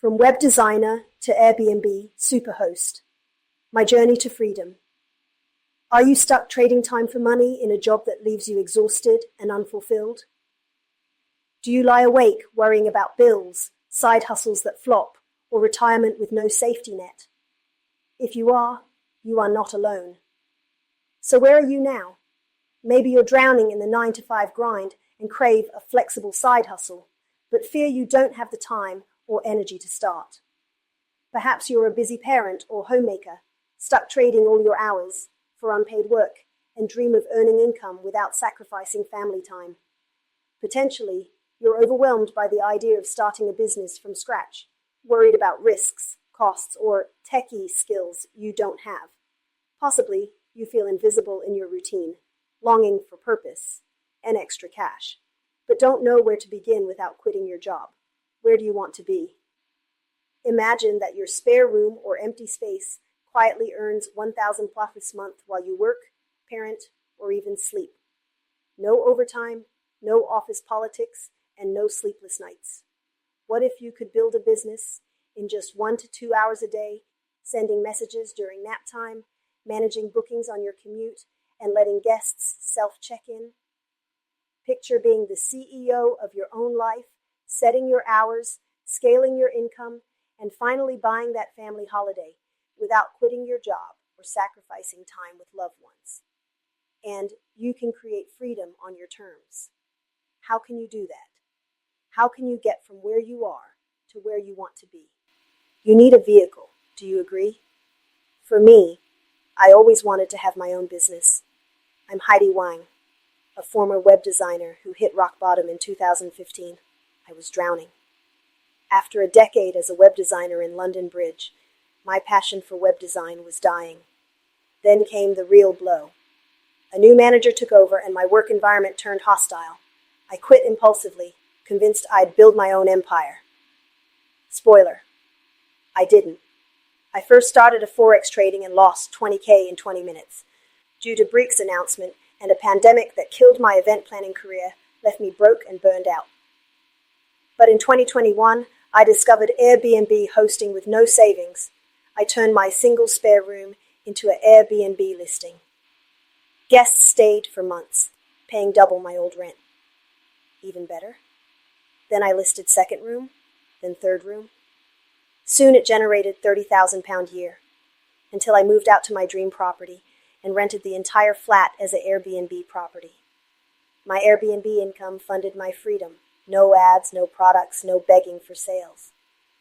From web designer to Airbnb, Superhost. My journey to freedom. Are you stuck trading time for money in a job that leaves you exhausted and unfulfilled? Do you lie awake worrying about bills, side hustles that flop, or retirement with no safety net? If you are not alone. So where are you now? Maybe you're drowning in the 9-to-5 grind and crave a flexible side hustle, but fear you don't have the time or energy to start. Perhaps you're a busy parent or homemaker, stuck trading all your hours for unpaid work and dream of earning income without sacrificing family time. Potentially, you're overwhelmed by the idea of starting a business from scratch, worried about risks, costs, or techie skills you don't have. Possibly, you feel invisible in your routine, longing for purpose and extra cash, but don't know where to begin without quitting your job. Where do you want to be? Imagine that your spare room or empty space quietly earns 1,000 plus this month while you work, parent, or even sleep. No overtime, no office politics, and no sleepless nights. What if you could build a business in just 1 to 2 hours a day, sending messages during nap time, managing bookings on your commute, and letting guests self-check in? Picture being the CEO of your own life, setting your hours, scaling your income, and finally buying that family holiday without quitting your job or sacrificing time with loved ones. And you can create freedom on your terms. How can you do that? How can you get from where you are to where you want to be? You need a vehicle, do you agree? For me, I always wanted to have my own business. I'm Heidi Wang, a former web designer who hit rock bottom in 2015. I was drowning. After a decade as a web designer in London Bridge, my passion for web design was dying. Then came the real blow. A new manager took over and my work environment turned hostile. I quit impulsively, convinced I'd build my own empire. Spoiler, I didn't. I first started a Forex trading and lost 20K in 20 minutes. Due to Breek's announcement and a pandemic that killed my event planning career, left me broke and burned out. But in 2021, I discovered Airbnb hosting with no savings. I turned my single spare room into an Airbnb listing. Guests stayed for months, paying double my old rent. Even better. Then I listed second room, then third room. Soon it generated £30,000 a year, until I moved out to my dream property and rented the entire flat as an Airbnb property. My Airbnb income funded my freedom. No ads, no products, no begging for sales.